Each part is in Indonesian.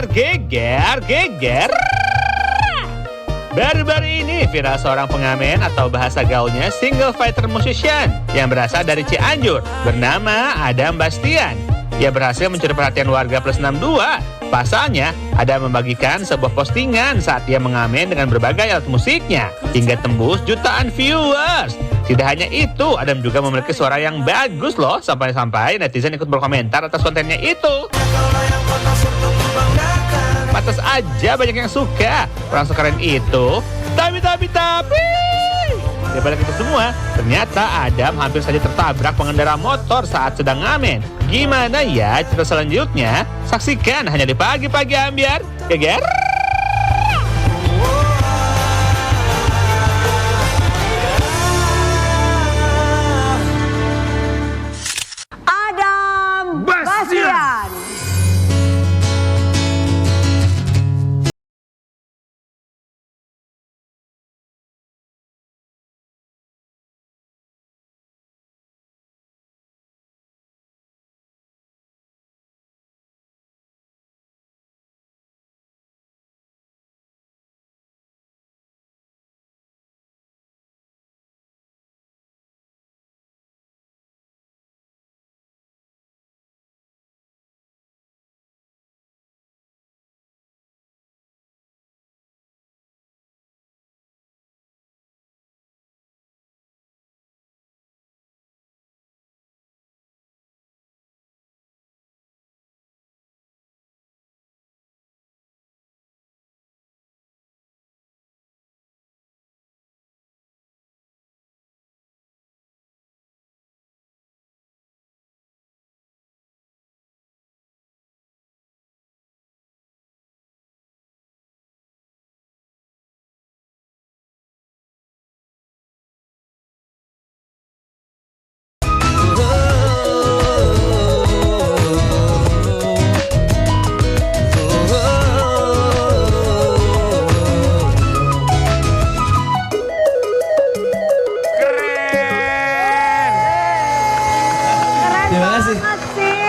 geger. Baru-baru ini viral seorang pengamen atau bahasa gaulnya single fighter musician yang berasal dari Cianjur bernama Adam Bastian. Ia berhasil mencuri perhatian warga plus 62. Pasalnya, Adam membagikan sebuah postingan saat ia mengamen dengan berbagai alat musiknya hingga tembus jutaan viewers. Tidak hanya itu, Adam juga memiliki suara yang bagus loh, sampai-sampai netizen ikut berkomentar atas kontennya itu. Pantas aja banyak yang suka orang sekeren itu. Tapi di balik itu semua, ternyata Adam hampir saja tertabrak pengendara motor saat sedang ngamen. Gimana ya cerita selanjutnya? Saksikan hanya di Pagi-Pagi Ambyar. Geger. Adam Bastian.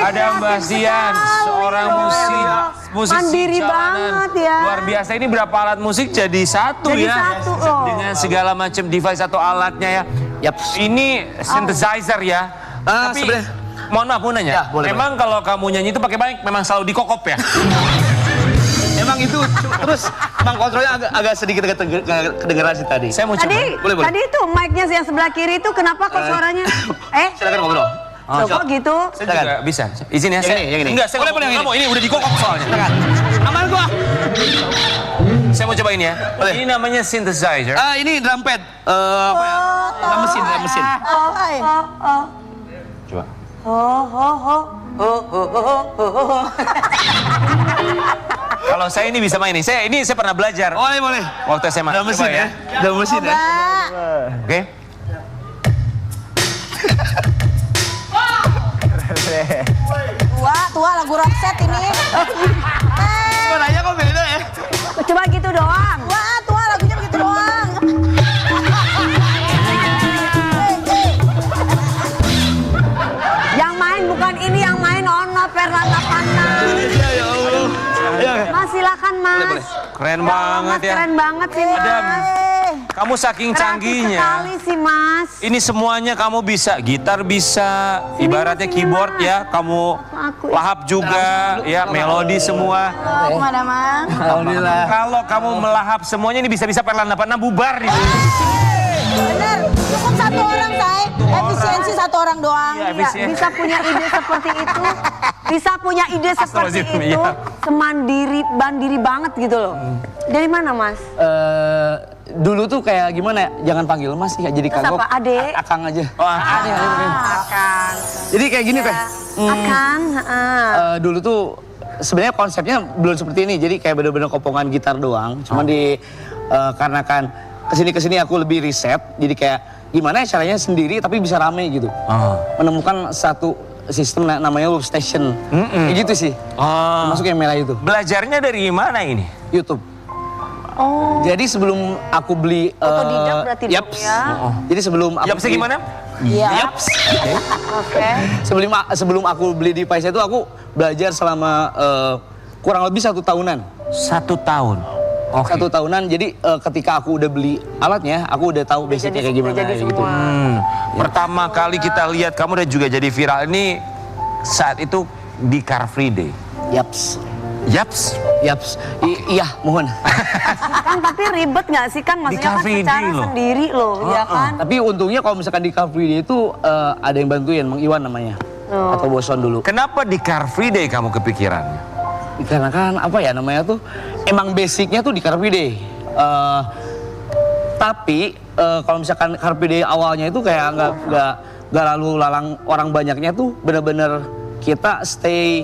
Adam Bastian, seorang musisi mandiri banget ya. Luar biasa. Ini berapa alat musik jadi satu jadi ya? Satu, loh. Dengan segala macam device atau alatnya ya. Yap. Ini synthesizer ya. Tapi sebenarnya mohon maaf mau nanya. Ya, boleh, memang kalau kamu nyanyi itu pakai mic memang selalu dikokop ya? emang itu terus emang kontrolnya agak sedikit kedengeran sih tadi. Saya mau coba. Boleh. Tadi itu mic-nya yang sebelah kiri itu kenapa kok suaranya? Silakan ngobrol. Kok gitu? Saya juga bisa. Izin ya. Yang ini. Enggak, saya boleh yang ini udah dikokop soalnya. Aman gua. Saya mau coba ini ya. Boleh. Ini namanya synthesizer. Ini drum pad. Apa ya? Drum mesin. Coba. Kalau saya ini bisa main nih. Saya pernah belajar. Boleh. Waktu SMA. Drum mesin Coba ya. Drum mesin ya. Oke. Tua lagu Roxette ini. Suaranya kok beda ya? Coba gitu doang. Tua lagunya begitu doang. Yang main bukan ini, yang main Ono Perlana Pana. Ya Allah. Mas silakan Mas. Boleh. Keren banget ya. Keren banget sih Mas. Adam, kamu saking Kreatif canggihnya. sekali sih Mas. Ini semuanya kamu bisa, gitar bisa, ibaratnya sini, keyboard Mas. ya, kamu Aku. lahap juga, ya melodi semua. Gimana, Mang? Alhamdulillah. Kalau kamu melahap semuanya ini bisa-bisa Perlana bubar nih. Bener, cukup satu orang, Say. Efisiensi satu orang doang. Iya, Iya, efisien. bisa punya ide seperti itu. Bisa punya ide seperti Astagfirullahaladzim, itu. iya. Mandiri banget gitu loh. Dari mana Mas? Dulu tuh kayak gimana ya? Jangan panggil Mas ya, jadi Terus kagok. apa? Ade? Akang aja. Wah, Akang. Jadi kayak gini teh. Akang, Dulu tuh sebenarnya konsepnya belum seperti ini. Jadi kayak bener-bener kopongan gitar doang. Cuma karena kan kesini aku lebih riset. Jadi kayak gimana ya caranya sendiri tapi bisa rame gitu. Menemukan satu sistem namanya workstation. Kayak gitu sih. Termasuk yang merah itu. Belajarnya dari mana ini? YouTube. Oh. Jadi sebelum aku beli Otodidak berarti dong yaps. ya? Jadi sebelum aku Yapsnya gimana? Yaps. Oke. Sebelum aku beli device itu aku belajar selama kurang lebih 1 tahunan. 1 tahun. Oke. 1 tahunan, jadi ketika aku udah beli alatnya, aku udah tahu basicnya kayak gimana jadi gitu. semua. Pertama kali kita lihat kamu dan juga jadi viral ini saat itu di Car Free Day. Yaps. Yaps. Yaps. Iya, mohon. Kan tapi ribet nggak sih kan? Maksudnya Car kan Free secara Day loh. sendiri loh, ya kan? Tapi untungnya kalau misalkan di Car Free Day itu ada yang bantuin, Mang Iwan namanya. Atau Boson dulu. Kenapa di Car Free Day kamu kepikiran? Karena kan apa ya namanya tuh, emang basicnya tuh di Car Free Day. Tapi kalau misalkan Car Free Day awalnya itu kayak nggak lalu lalang orang banyaknya tuh, bener-bener kita stay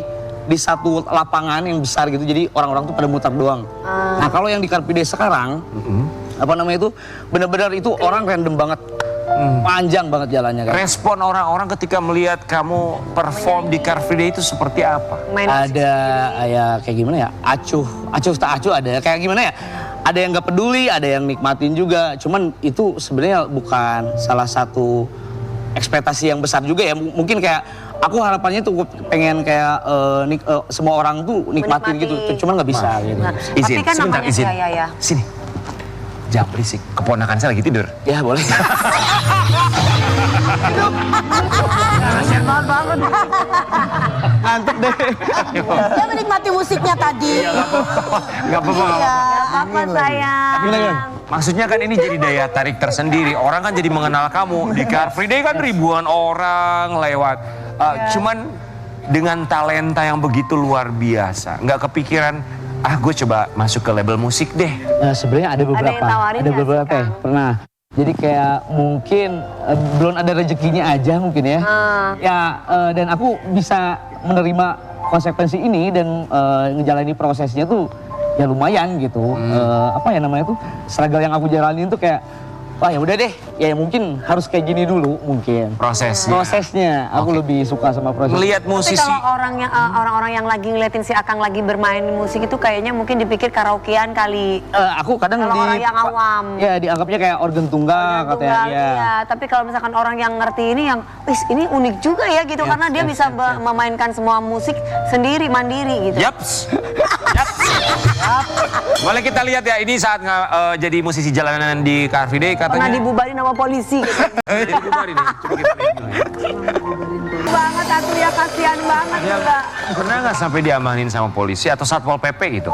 di satu lapangan yang besar gitu, jadi orang-orang tuh pada muter doang. Nah kalau yang di Car Free Day sekarang, apa namanya itu, bener-bener itu orang random banget, panjang banget jalannya kan. Respon orang-orang ketika melihat kamu perform di Car Free Day itu seperti apa? Main Ada ya kayak gimana ya, acuh tak acuh ada, kayak gimana ya, ada yang nggak peduli, ada yang nikmatin juga. Cuman itu sebenarnya bukan salah satu ekspektasi yang besar juga ya. Mungkin kayak aku harapannya tuh pengen kayak semua orang tuh nikmatin gitu, cuman nggak bisa gitu. Nah, Izin, tapi kan sebentar, namanya izin. ya. Sini. Jangan berisik, keponakan saya lagi tidur. Ya boleh. Ngantuk deh. Dia menikmati musiknya tadi. Gak apa-apa. Iya. Apa sayang? Gimana? Maksudnya kan ini jadi daya tarik tersendiri. Orang kan jadi mengenal kamu. Di Car Free Day kan ribuan orang lewat. Cuman dengan talenta yang begitu luar biasa. Nggak kepikiran, gue coba masuk ke label musik deh. Sebenarnya ada beberapa. yang tawarin nggak sih, beberapa ya, Kang? pernah. Jadi kayak mungkin belum ada rezekinya aja mungkin ya. Ya dan aku bisa menerima konsekuensi ini dan ngejalani prosesnya tuh ya lumayan gitu. Apa ya namanya tuh, struggle yang aku jalanin tuh kayak, wah ya udah deh, ya mungkin harus kayak gini dulu mungkin. Prosesnya, aku lebih suka sama proses. Melihat Tapi musisi. kalau orang-orang yang lagi ngeliatin si Akang lagi bermain musik itu kayaknya mungkin dipikir karaokean kali. Aku kadang Kalau orang yang awam. Ya dianggapnya kayak organ tunggal katanya. Tunggal, Ya. iya. Tapi kalau misalkan orang yang ngerti ini yang, wis ini unik juga ya gitu, karena dia bisa memainkan semua musik sendiri, mandiri gitu. Yaps. Yaps. Boleh kita lihat ya, ini saat jadi musisi jalanan di Car Free Day Pernah katanya. dibubarin sama polisi gitu. Jadi bubarin nih. Coba kita lihat dulu ya. banget aku ya, kasihan banget Ya, juga. pernah nggak sampai diamanin sama polisi atau Satpol PP gitu?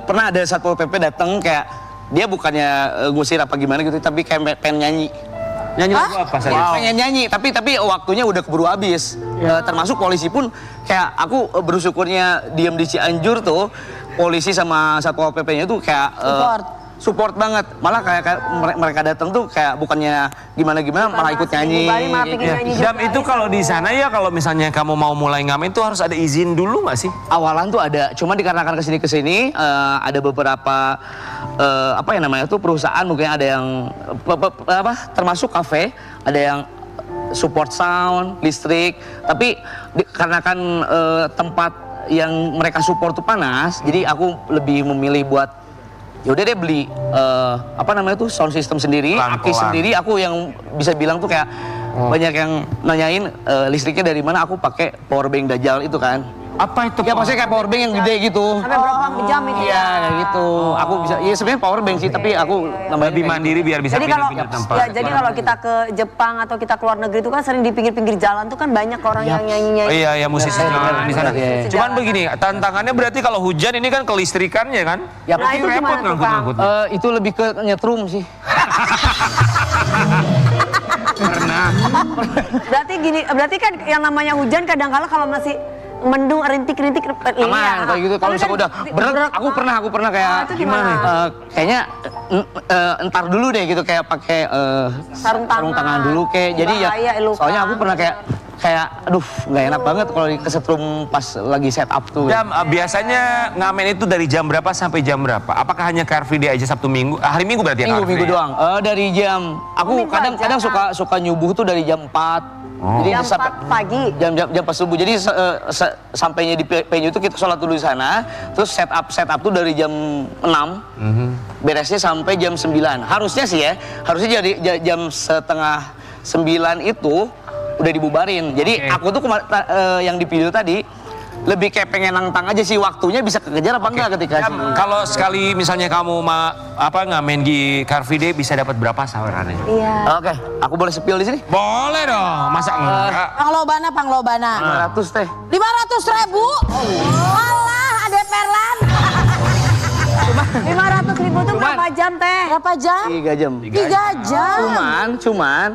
Pernah ada Satpol PP datang kayak dia bukannya ngusir apa gimana gitu, tapi kayak pengen nyanyi. Nyanyi lagu apa saja? Pengen nyanyi, tapi waktunya udah keburu habis. Termasuk polisi pun kayak aku bersyukurnya diem di Cianjur tuh, polisi sama Satpol PP-nya tuh kayak support banget. Malah kayak mereka datang tuh kayak bukannya gimana-gimana, malah ikut nyanyi. Malah bikin nyanyi juga. Dam, itu kalau di sana ya, kalau misalnya kamu mau mulai ngamen tuh harus ada izin dulu nggak sih? Awalan tuh ada, cuma dikarenakan kesini ada beberapa apa ya namanya tuh perusahaan, mungkin ada yang termasuk kafe, ada yang support sound, listrik, tapi dikarenakan tempat yang mereka support tuh panas, jadi aku lebih memilih buat ya udah deh beli apa namanya tuh sound system sendiri, aki sendiri. Aku yang bisa bilang tuh kayak banyak yang nanyain listriknya dari mana, aku pakai power bank Dajjal itu kan. Apa itu? Ya maksudnya kayak power bank yang gede gitu. Sampai berapa jam itu Iya kayak gitu. Aku bisa, ya sebenarnya power bank sih, tapi aku namanya Lebih mandiri biar bisa Jadi kalau pindah-pindah tempat. ya, jadi kalau kita ke Jepang atau kita keluar negeri itu kan sering di pinggir-pinggir jalan tuh kan banyak orang yang nyanyi-nyanyi. Oh iya, ya musisi jalanan di sana. Iya. Cuman begini, tantangannya berarti kalau hujan ini kan kelistrikannya kan? Ya, Nah, itu repot gimana tuh, Kang? ngangkut-ngangkut. itu lebih ke nyetrum sih. Berarti kan yang namanya hujan kadang-kala kalau masih mendung rintik-rintik Aman kayak gitu. Kalau misalnya udah bener, aku pernah kayak itu gimana? kayaknya entar dulu deh gitu, kayak pakai Sarung tangan dulu kayak. Jadi Bahaya, ya luka. soalnya aku pernah kayak aduh nggak enak banget kalau kesetrum pas lagi set up tuh. Dam, biasanya ngamen itu dari jam berapa sampai jam berapa? Apakah hanya Car Free Day aja Sabtu Minggu? Hari Minggu berarti ya? Car Free Minggu Day? doang. Dari jam aku Minggu kadang aja. suka nyubuh tuh dari jam 4. Jadi Jam 4 pagi. jam pas subuh. Jadi sampainya di venue itu kita sholat dulu di sana, terus set up tuh dari jam 6. Beresnya sampai jam 9. Harusnya sih ya, harusnya jadi jam setengah 9 itu udah dibubarin. Jadi aku tuh yang di video tadi lebih kayak pengen nantang aja sih, waktunya bisa kekejar apa enggak ketika Jam, kalau sekali misalnya kamu ngamen di Car Free Day bisa dapat berapa sawerannya? Iya. Oke, aku boleh spill di sini? Boleh dong, masa enggak? Panglobana. 500 teh. 500.000? Alah, ada Perlan. 500.000 tuh berapa jam teh? Berapa jam? 3 jam. 3 jam. Cuman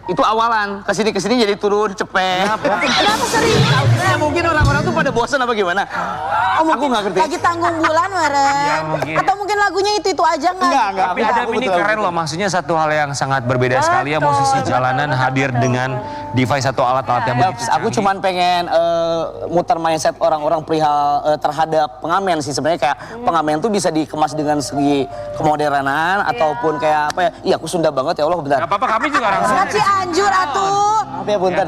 itu awalan, kesini jadi turun cepet. Kenapa serius? Ya mungkin orang-orang tuh pada bosan apa gimana? Aku nggak ngerti. Lagi tanggung bulan meren. Iya, mungkin. Atau mungkin lagunya itu aja nggak? Enggak. Tapi Adam ini keren loh, maksudnya satu hal yang sangat berbeda sekali ya, musisi jalanan hadir dengan device atau alat-alat yang Ya, begitu aku canggih. cuman pengen muter mindset orang-orang perihal terhadap pengamen sih. Sebenarnya kayak pengamen tuh bisa dikemas dengan segi kemodernan ataupun kayak apa ya? Iya, aku Sunda banget ya Allah, bentar. Gak apa-apa, kami juga orang Sunda. Nggak Cianjur atuh. Maaf ya punten.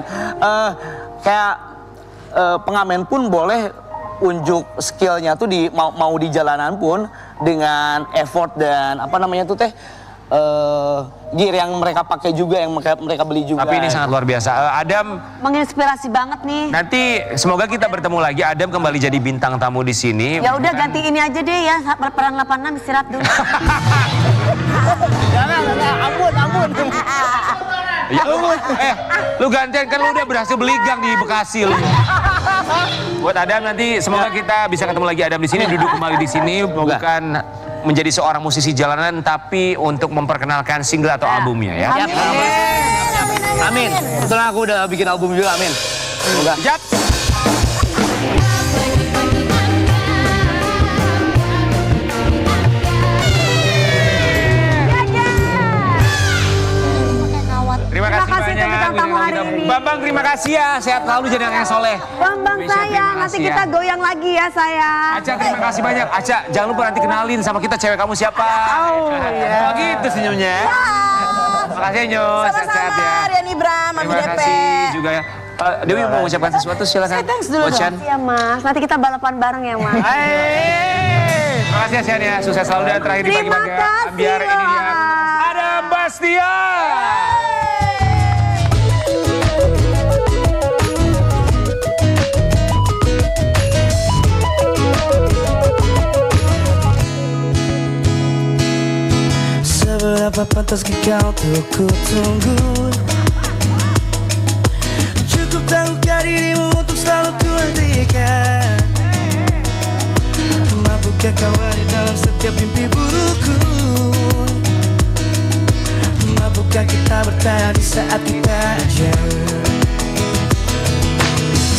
Kayak pengamen pun boleh unjuk skillnya tuh mau di jalanan pun dengan effort dan apa namanya tuh teh gear yang mereka pakai juga, yang mereka beli juga. Tapi ini sangat luar biasa. Adam, Menginspirasi banget nih. nanti semoga kita bertemu lagi. Adam kembali jadi bintang tamu di sini. Ya udah ganti ini aja deh ya, peran 86 istirahat dulu. Jangan, ampun. Ya, lu gantian kan lu udah berhasil beli gang di Bekasi lu. Buat Adam nanti semoga kita bisa ketemu lagi Adam di sini, duduk kembali di sini, bukan menjadi seorang musisi jalanan tapi untuk memperkenalkan single atau albumnya ya. Yap. Amin. Kebetulan aku udah bikin album juga, amin. Semoga. Yap. Terima kasih Terima kasih banyak. untuk bintang tamu hari ini. Bambang, terima kasih ya. Sehat selalu jadi anak yang soleh. Bambang Indonesia, sayang, terima nanti kasih kita ya. goyang lagi ya sayang. Aca, terima kasih banyak. Aca, jangan lupa nanti kenalin sama kita cewek kamu siapa. Oh, iya. Oh gitu senyumnya. Terima kasih Nyos, sehat-sehat ya. Sama-sama, Rian Ibram, Mami Terima DP. kasih juga ya. Dewi mau mengucapkan sesuatu silakan. Thanks dulu dong. Ocean. Iya mas, nanti kita balapan bareng ya mas. Terima kasih ya Sian ya. Sukses selalu dan terakhir Terima dibagi-bagi. kasih, Biar ini dia. Mas. Ada Bastian. Seberapa pantas kau untuk ku tunggu? Cukup tahukah dirimu untuk selalu ku hentikan? Mampukah kau ada dalam setiap mimpi burukku? Mampukah kita bertahan di saat kita jauh?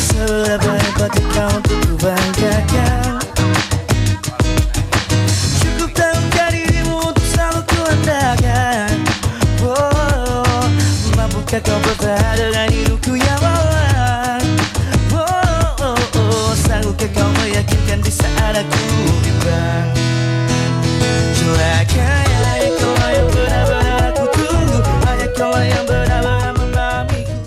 Seberapa hebat kau untuk ku banggakan? Cukup tahukah dirimu untuk selalu ku andalkan? Oh, mampukah kau bertahan dengan hidupku yang